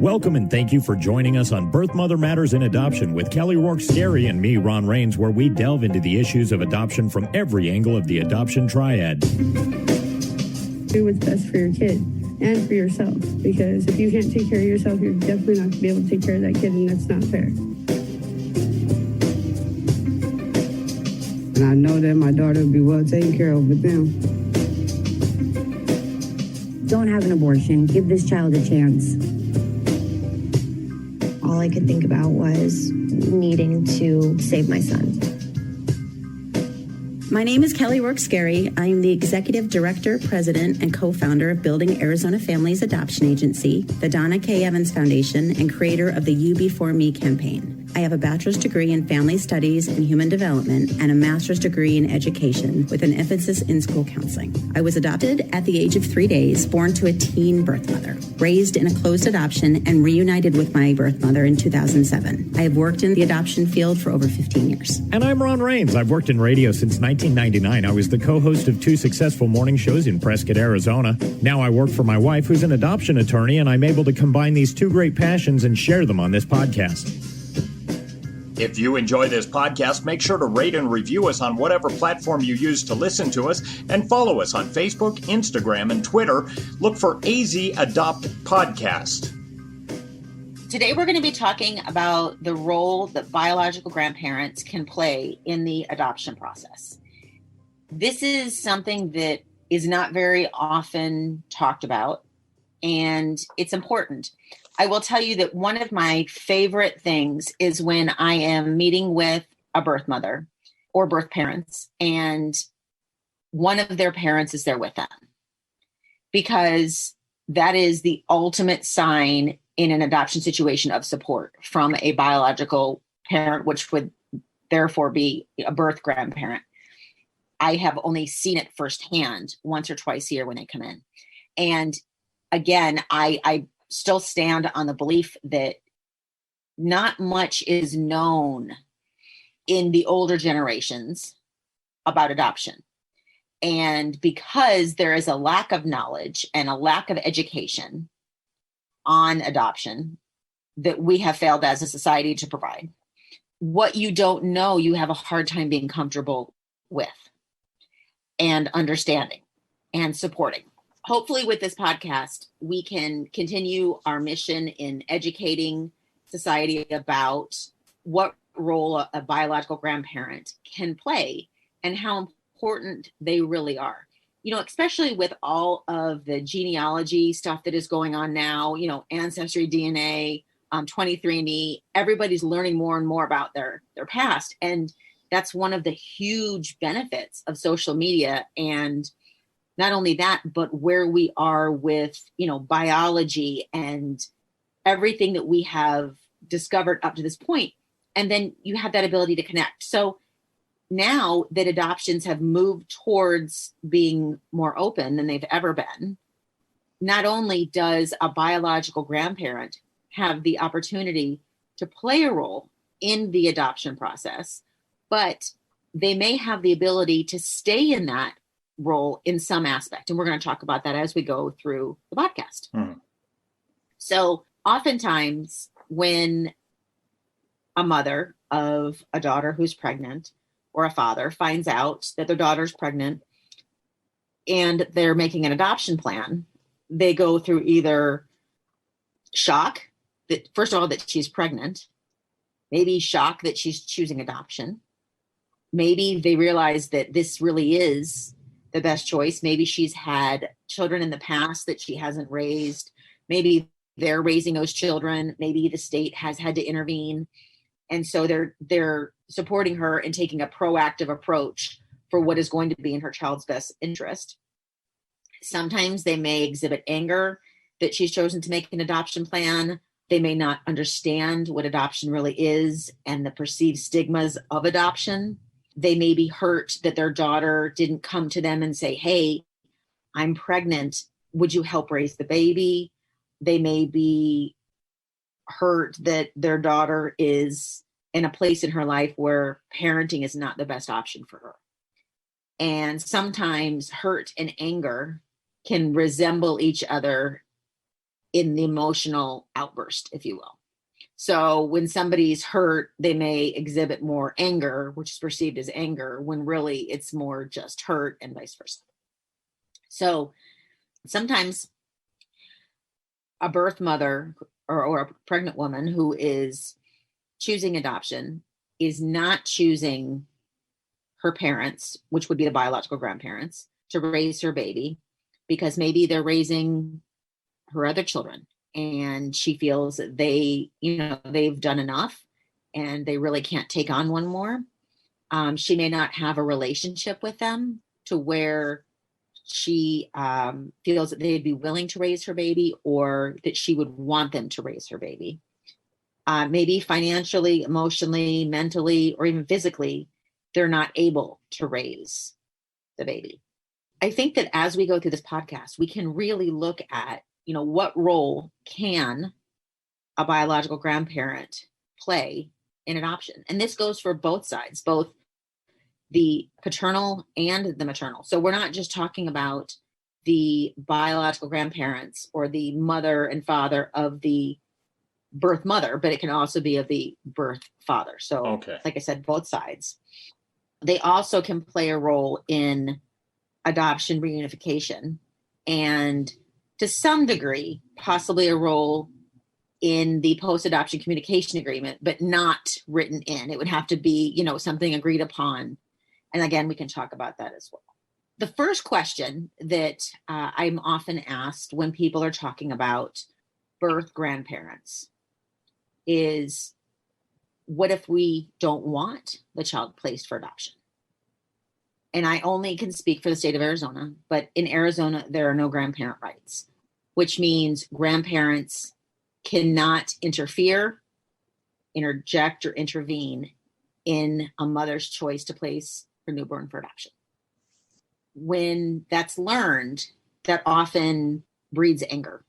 Welcome and thank you for joining us on Birth Mother Matters in Adoption with Kelly Rourke-Scary and me, Ron Rains, where we delve into the issues of adoption from every angle of the adoption triad. Do what's best for your kid and for yourself, because if you can't take care of yourself, you're definitely not going to be able to take care of that kid, and that's not fair. And I know that my daughter will be well taken care of with them. Don't have an abortion. Give this child a chance. All I could think about was needing to save my son. My name is Kelly Rourke-Scary. I am the Executive Director, President, and co-founder of Building Arizona Families Adoption Agency, the Donna K. Evans Foundation, and creator of the You Before Me campaign. I have a bachelor's degree in family studies and human development and a master's degree in education with an emphasis in school counseling. I was adopted at the age of 3 days, born to a teen birth mother, raised in a closed adoption, and reunited with my birth mother in 2007. I have worked in the adoption field for over 15 years. And I'm Ron Rains. I've worked in radio since 1999. I was the co-host of 2 successful morning shows in Prescott, Arizona. Now I work for my wife, who's an adoption attorney, and I'm able to combine these 2 great passions and share them on this podcast. If you enjoy this podcast, make sure to rate and review us on whatever platform you use to listen to us, and follow us on Facebook, Instagram, and Twitter. Look for AZ Adopt Podcast. Today we're going to be talking about the role that biological grandparents can play in the adoption process. This is something that is not very often talked about, and it's important. I will tell you that one of my favorite things is when I am meeting with a birth mother or birth parents, and one of their parents is there with them, because that is the ultimate sign in an adoption situation of support from a biological parent, which would therefore be a birth grandparent. I have only seen it firsthand once or twice a year when they come in. And again, I still stand on the belief that not much is known in the older generations about adoption. And because there is a lack of knowledge and a lack of education on adoption that we have failed as a society to provide, what you don't know, you have a hard time being comfortable with and understanding and supporting. Hopefully with this podcast, we can continue our mission in educating society about what role a biological grandparent can play and how important they really are. You know, especially with all of the genealogy stuff that is going on now, you know, Ancestry, DNA, 23andMe, everybody's learning more and more about their past. And that's one of the huge benefits of social media. And not only that, but where we are with, you know, biology and everything that we have discovered up to this point. And then you have that ability to connect. So now that adoptions have moved towards being more open than they've ever been, not only does a biological grandparent have the opportunity to play a role in the adoption process, but they may have the ability to stay in that role in some aspect. And we're going to talk about that as we go through the podcast. So oftentimes when a mother of a daughter who's pregnant or a father finds out that their daughter's pregnant and they're making an adoption plan, they go through either shock that, first of all, that she's pregnant, maybe shock that she's choosing adoption. Maybe they realize that this really is the best choice. Maybe she's had children in the past that she hasn't raised. Maybe they're raising those children. Maybe the state has had to intervene. And so they're supporting her and taking a proactive approach for what is going to be in her child's best interest. Sometimes they may exhibit anger that she's chosen to make an adoption plan. They may not understand what adoption really is and the perceived stigmas of adoption. They may be hurt that their daughter didn't come to them and say, hey, I'm pregnant. Would you help raise the baby? They may be hurt that their daughter is in a place in her life where parenting is not the best option for her. And sometimes hurt and anger can resemble each other in the emotional outburst, if you will. So when somebody's hurt, they may exhibit more anger, which is perceived as anger, when really it's more just hurt, and vice versa. So sometimes a birth mother or a pregnant woman who is choosing adoption is not choosing her parents, which would be the biological grandparents, to raise her baby, because maybe they're raising her other children and she feels that they've done enough and they really can't take on one more. She may not have a relationship with them to where she feels that they'd be willing to raise her baby, or that she would want them to raise her baby. Maybe financially, emotionally, mentally, or even physically, they're not able to raise the baby. I think that as we go through this podcast, we can really look at, what role can a biological grandparent play in adoption? And this goes for both sides, both the paternal and the maternal. So we're not just talking about the biological grandparents or the mother and father of the birth mother, but it can also be of the birth father. So Like I said, both sides. They also can play a role in adoption reunification, and to some degree, possibly a role in the post-adoption communication agreement, but not written in. It would have to be, something agreed upon. And again, we can talk about that as well. The first question that I'm often asked when people are talking about birth grandparents is, what if we don't want the child placed for adoption? And I only can speak for the state of Arizona, but in Arizona, there are no grandparent rights, which means grandparents cannot interfere, interject, or intervene in a mother's choice to place her newborn for adoption. When that's learned, that often breeds anger.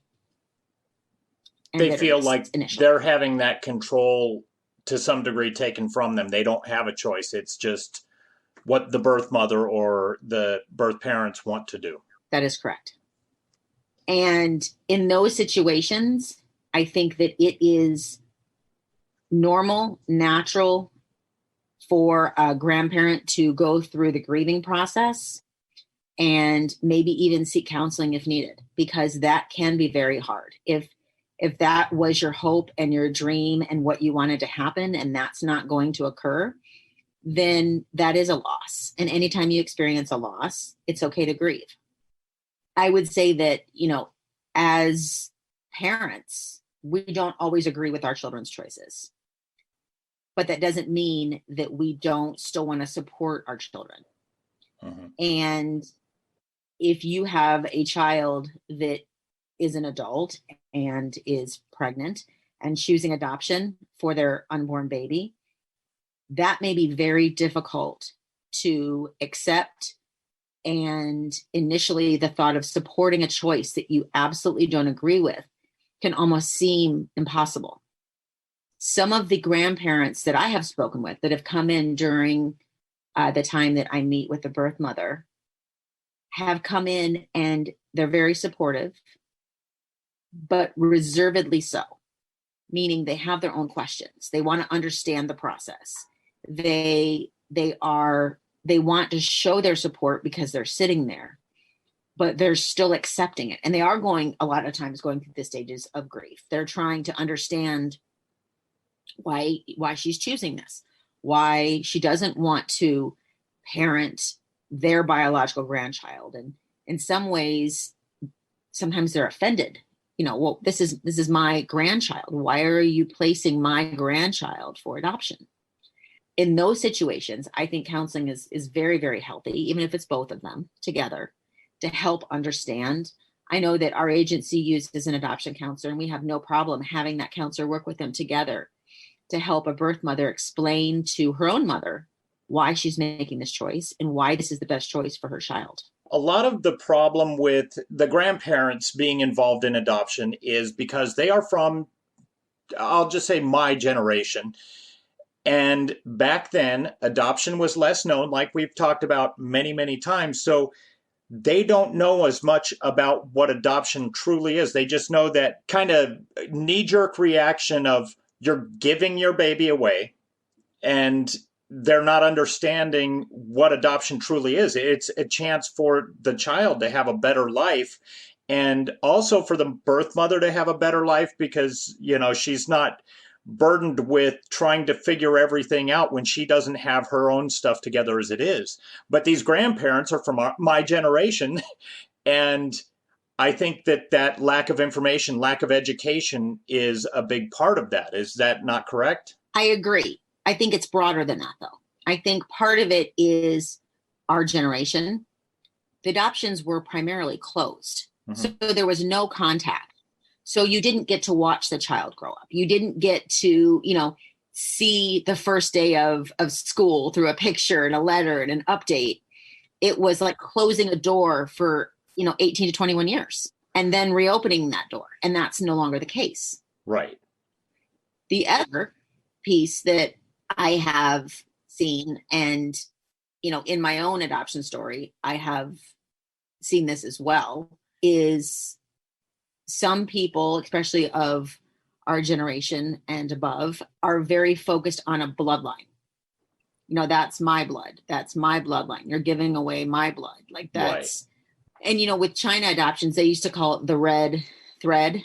They feel like they're having that control to some degree taken from them. They don't have a choice. It's just what the birth mother or the birth parents want to do. That is correct. And in those situations, I think that it is normal, natural for a grandparent to go through the grieving process and maybe even seek counseling if needed, because that can be very hard. If that was your hope and your dream and what you wanted to happen, and that's not going to occur, then that is a loss. And anytime you experience a loss, it's okay to grieve. I would say that, as parents, we don't always agree with our children's choices. But that doesn't mean that we don't still want to support our children. Mm-hmm. And if you have a child that is an adult and is pregnant and choosing adoption for their unborn baby, that may be very difficult to accept. And initially, the thought of supporting a choice that you absolutely don't agree with can almost seem impossible. Some of the grandparents that I have spoken with that have come in during the time that I meet with the birth mother have come in and they're very supportive, but reservedly so, meaning they have their own questions. They want to understand the process. They want to show their support because they're sitting there, but they're still accepting it. And they are a lot of times going through the stages of grief. They're trying to understand why she's choosing this, why she doesn't want to parent their biological grandchild. And in some ways, sometimes they're offended. Well, this is my grandchild. Why are you placing my grandchild for adoption? In those situations, I think counseling is very, very healthy, even if it's both of them together, to help understand. I know that our agency uses an adoption counselor, and we have no problem having that counselor work with them together to help a birth mother explain to her own mother why she's making this choice and why this is the best choice for her child. A lot of the problem with the grandparents being involved in adoption is because they are from, I'll just say, my generation. And back then, adoption was less known, like we've talked about many, many times. So they don't know as much about what adoption truly is. They just know that kind of knee-jerk reaction of you're giving your baby away, and they're not understanding what adoption truly is. It's a chance for the child to have a better life, and also for the birth mother to have a better life, because, she's not burdened with trying to figure everything out when she doesn't have her own stuff together as it is. But these grandparents are from my generation, and I think that lack of information, lack of education is a big part of that. Is that not correct? I agree. I think it's broader than that, though. I think part of it is our generation. The adoptions were primarily closed. So there was no contact. So you didn't get to watch the child grow up. You didn't get to, see the first day of school through a picture and a letter and an update. It was like closing a door for, 18 to 21 years and then reopening that door. And that's no longer the case. Right. The other piece that I have seen, and, in my own adoption story, I have seen this as well, is some people, especially of our generation and above, are very focused on a bloodline. That's my blood. That's my bloodline. You're giving away my blood. Like that's, right. And, with China adoptions, they used to call it the red thread,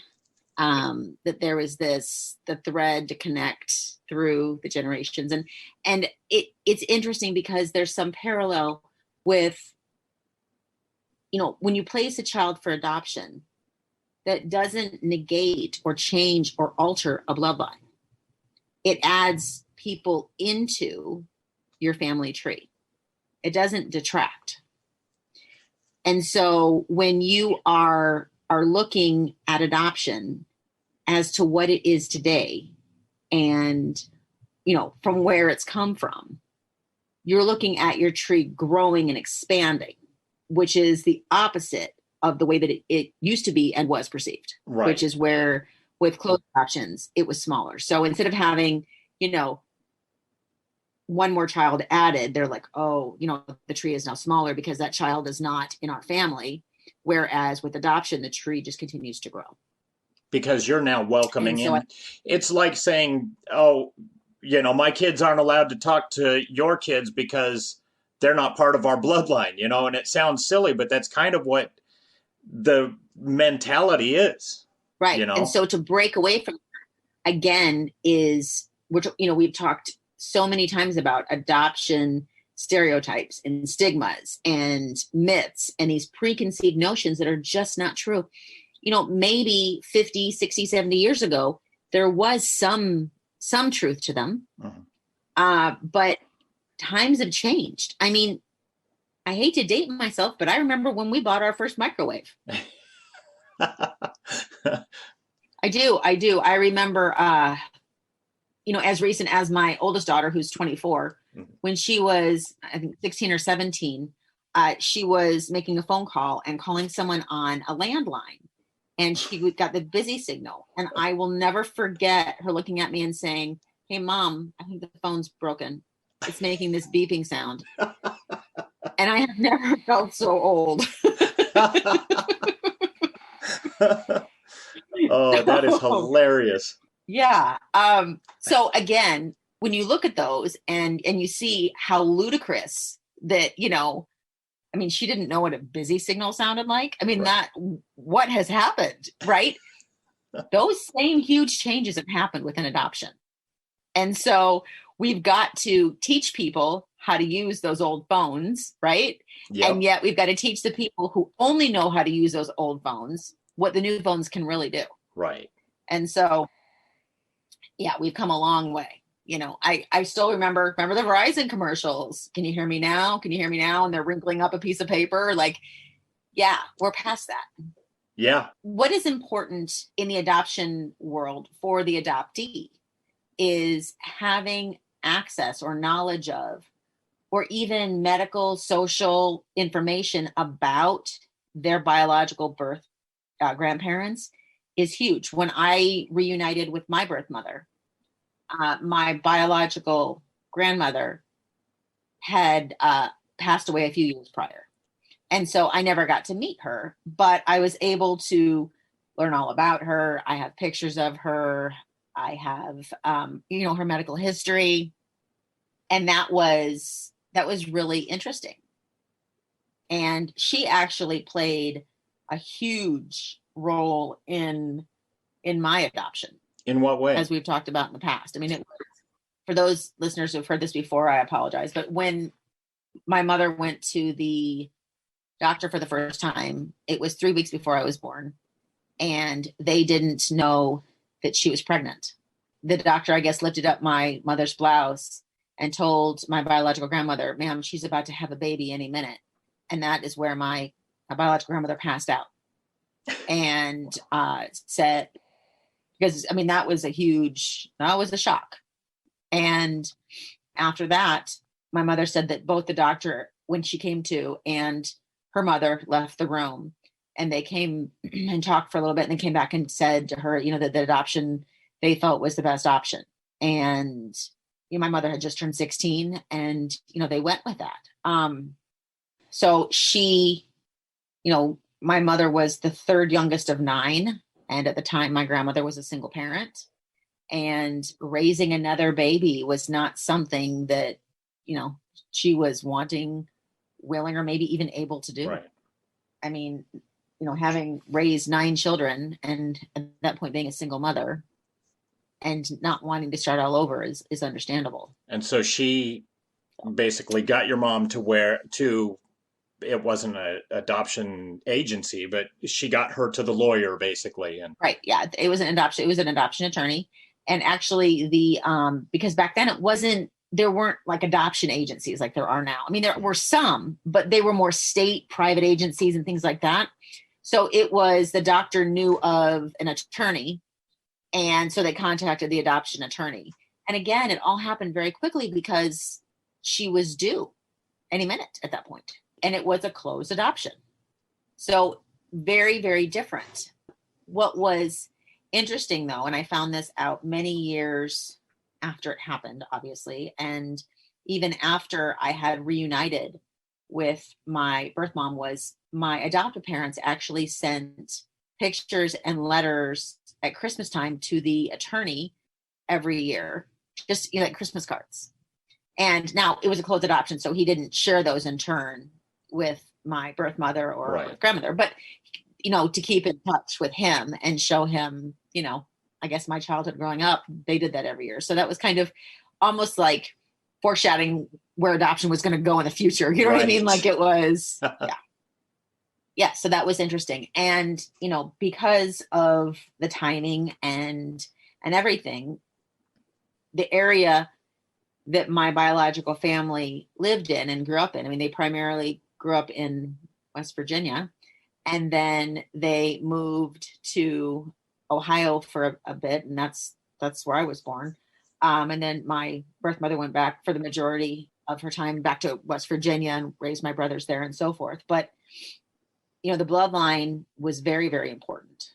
that there was the thread to connect through the generations. And it's interesting because there's some parallel with, when you place a child for adoption, that doesn't negate or change or alter a bloodline. It adds people into your family tree. It doesn't detract. And so when you are looking at adoption as to what it is today and, from where it's come from, you're looking at your tree growing and expanding, which is the opposite of the way that it used to be and was perceived, right. Which is where with closed adoptions, it was smaller. So instead of having, one more child added, they're like, oh, the tree is now smaller because that child is not in our family. Whereas with adoption, the tree just continues to grow. Because you're now welcoming in. It's like saying, oh, my kids aren't allowed to talk to your kids because they're not part of our bloodline, and it sounds silly, but that's kind of what the mentality is. Right. And so to break away from that, again, we've talked so many times about adoption stereotypes and stigmas and myths and these preconceived notions that are just not true. Maybe 50, 60, 70 years ago, there was some truth to them. But times have changed. I mean, I hate to date myself, but I remember when we bought our first microwave. I do. I remember, as recent as my oldest daughter, who's 24, when she was, I think, 16 or 17, she was making a phone call and calling someone on a landline. And she got the busy signal. And I will never forget her looking at me and saying, hey, Mom, I think the phone's broken. It's making this beeping sound. And I have never felt so old. Oh, that is hilarious. Yeah. So again, when you look at those and you see how ludicrous that, she didn't know what a busy signal sounded like. Right. What has happened, right? Those same huge changes have happened with an adoption. And so we've got to teach people how to use those old phones, right? Yep. And yet we've got to teach the people who only know how to use those old phones what the new phones can really do. Right. And so, yeah, we've come a long way. I still remember the Verizon commercials. Can you hear me now? Can you hear me now? And they're wrinkling up a piece of paper. Like, yeah, we're past that. Yeah. What is important in the adoption world for the adoptee is having access or knowledge of, or even medical, social information about their biological birth grandparents is huge. When I reunited with my birth mother, my biological grandmother had passed away a few years prior. And so I never got to meet her, but I was able to learn all about her. I have pictures of her. I have, her medical history. And that was really interesting. And she actually played a huge role in my adoption. In what way? As we've talked about in the past. I mean, for those listeners who've heard this before, I apologize. But when my mother went to the doctor for the first time, it was 3 weeks before I was born. And they didn't know that she was pregnant. The doctor, I guess, lifted up my mother's blouse and told my biological grandmother, ma'am, she's about to have a baby any minute. And that is where my biological grandmother passed out. And said, because, I mean, that was a shock. And after that, my mother said that both the doctor, when she came to, and her mother left the room, and they came and talked for a little bit, and then came back and said to her, that the adoption they felt was the best option. And my mother had just turned 16, and they went with that. So she, my mother was the third youngest of 9, and at the time my grandmother was a single parent, and raising another baby was not something that she was wanting, willing, or maybe even able to do. Right. I mean, having raised 9 children, and at that point being a single mother and not wanting to start all over is understandable. And so she basically got your mom to it wasn't an adoption agency, but she got her to the lawyer basically. And right. Yeah. It was an adoption attorney. And actually because back then there weren't like adoption agencies like there are now. I mean, there were some, but they were more state private agencies and things like that. So it was, the doctor knew of an attorney, and so they contacted the adoption attorney. And again, it all happened very quickly because she was due any minute at that point. And it was a closed adoption. So very, very different. What was interesting though, and I found this out many years after it happened, obviously, and even after I had reunited with my birth mom, was my adoptive parents actually sent pictures and letters at Christmas time to the attorney every year, just like Christmas cards. And now it was a closed adoption, so he didn't share those in turn with my birth mother or right. grandmother, but to keep in touch with him and show him, I guess my childhood growing up, they did that every year. So that was kind of almost like foreshadowing where adoption was going to go in the future. You know what I mean? Like it was, yeah. Yeah. So that was interesting. And, because of the timing and everything, the area that my biological family lived in and grew up in, I mean, they primarily grew up in West Virginia, and then they moved to Ohio for a bit, and that's where I was born. And then my birth mother went back for the majority of her time back to West Virginia and raised my brothers there and so forth. But, the bloodline was very, very important.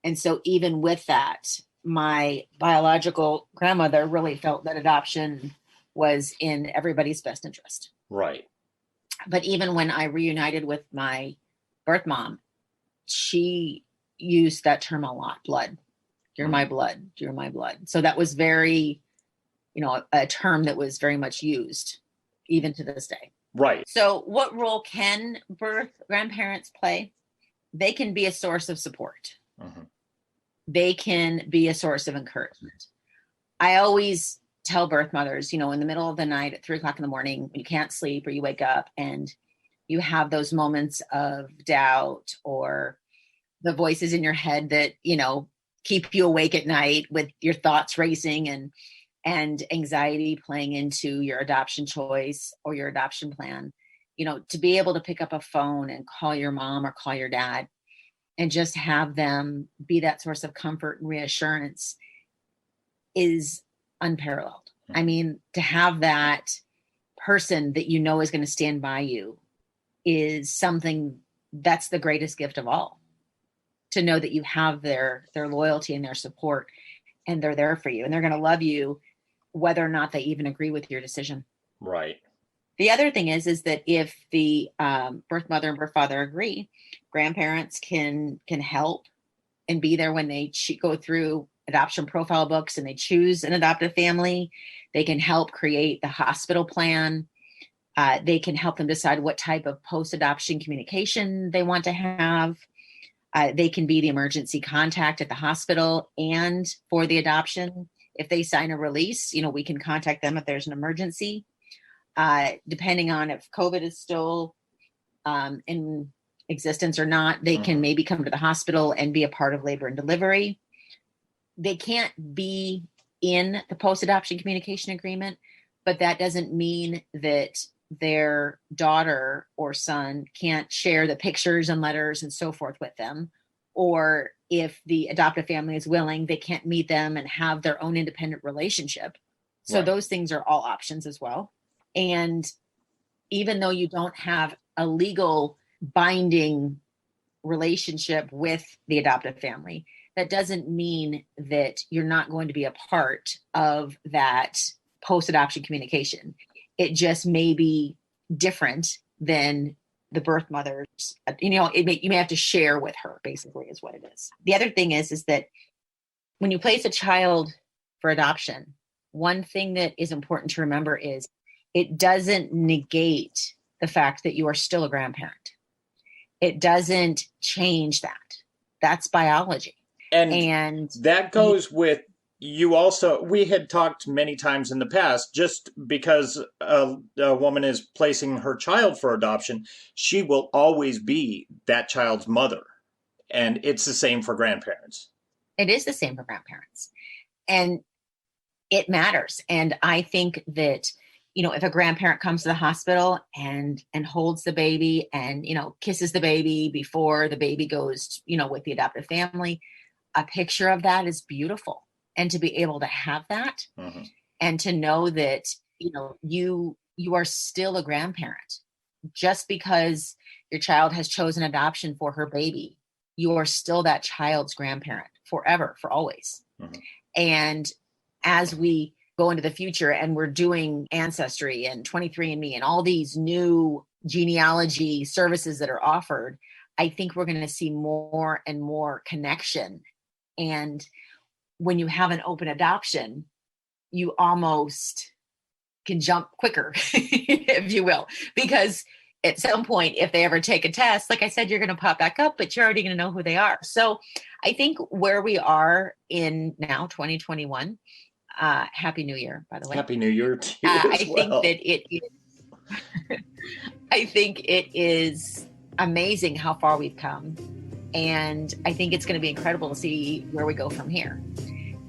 And so even with that, my biological grandmother really felt that adoption was in everybody's best interest. Right. But even when I reunited with my birth mom, she used that term a lot, blood. You're my blood. You're my blood. So that was very, a term that was very much used even to this day. Right. So what role can birth grandparents play? They can be a source of support. Mm-hmm. They can be a source of encouragement. I always tell birth mothers, in the middle of the night at 3:00 in the morning, when you can't sleep or you wake up and you have those moments of doubt or the voices in your head that, keep you awake at night with your thoughts racing and anxiety playing into your adoption choice or your adoption plan, to be able to pick up a phone and call your mom or call your dad and just have them be that source of comfort and reassurance is unparalleled. I mean, to have that person that is going to stand by you is something that's the greatest gift of all. To know that you have their loyalty and their support, and they're there for you, and they're going to love you whether or not they even agree with your decision. Right. The other thing is that if the birth mother and birth father agree, grandparents can help and be there when they go through adoption profile books and they choose an adoptive family. They can help create the hospital plan. They can help them decide what type of post-adoption communication they want to have. They can be the emergency contact at the hospital and for the adoption. If they sign a release, we can contact them if there's an emergency. Depending on if COVID is still in existence or not, they can maybe come to the hospital and be a part of labor and delivery. They can't be in the post-adoption communication agreement, but that doesn't mean that their daughter or son can't share the pictures and letters and so forth with them. Or if the adoptive family is willing, they can't meet them and have their own independent relationship. So Right. Those things are all options as well. And even though you don't have a legal binding relationship with the adoptive family, that doesn't mean that you're not going to be a part of that post-adoption communication. It just may be different than the birth mother's, you may have to share with her, basically, is what it is. The other thing is that when you place a child for adoption, one thing that is important to remember is it doesn't negate the fact that you are still a grandparent. It doesn't change that. That's biology. And that goes with you also. We had talked many times in the past, just because a woman is placing her child for adoption, she will always be that child's mother. And it's the same for grandparents. It is the same for grandparents. And it matters. And I think that, if a grandparent comes to the hospital and holds the baby and, kisses the baby before the baby goes, with the adoptive family, a picture of that is beautiful. And to be able to have that and to know that, you are still a grandparent. Just because your child has chosen adoption for her baby, you are still that child's grandparent forever, for always. And as we go into the future and we're doing Ancestry and 23andMe and all these new genealogy services that are offered, I think we're going to see more and more connection. And when you have an open adoption, you almost can jump quicker, if you will, because at some point, if they ever take a test, like I said, you're going to pop back up, but you're already going to know who they are. So I think where we are in now, 2021, Happy New Year, by the way. Happy New Year to you as I think well. that it is, I think it is amazing how far we've come. And I think it's going to be incredible to see where we go from here.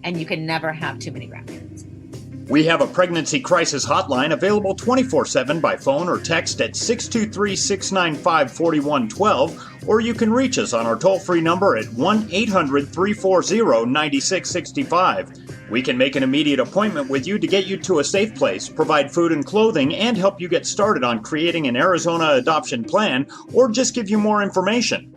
And you can never have too many grandparents. We have a pregnancy crisis hotline available 24/7 by phone or text at 623-695-4112, or you can reach us on our toll-free number at 1-800-340-9665. We can make an immediate appointment with you to get you to a safe place, provide food and clothing, and help you get started on creating an Arizona adoption plan, or just give you more information.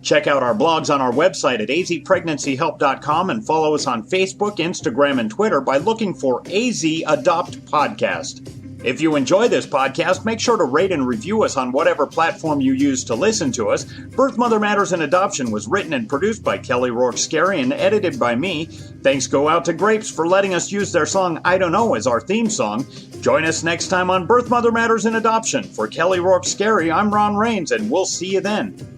Check out our blogs on our website at azpregnancyhelp.com and follow us on Facebook, Instagram, and Twitter by looking for AZ Adopt Podcast. If you enjoy this podcast, make sure to rate and review us on whatever platform you use to listen to us. Birth, Mother Matters, and Adoption was written and produced by Kelly Rourke-Scary and edited by me. Thanks go out to Grapes for letting us use their song I Don't Know as our theme song. Join us next time on Birth, Mother Matters, and Adoption. For Kelly Rourke-Scary, I'm Ron Rains, and we'll see you then.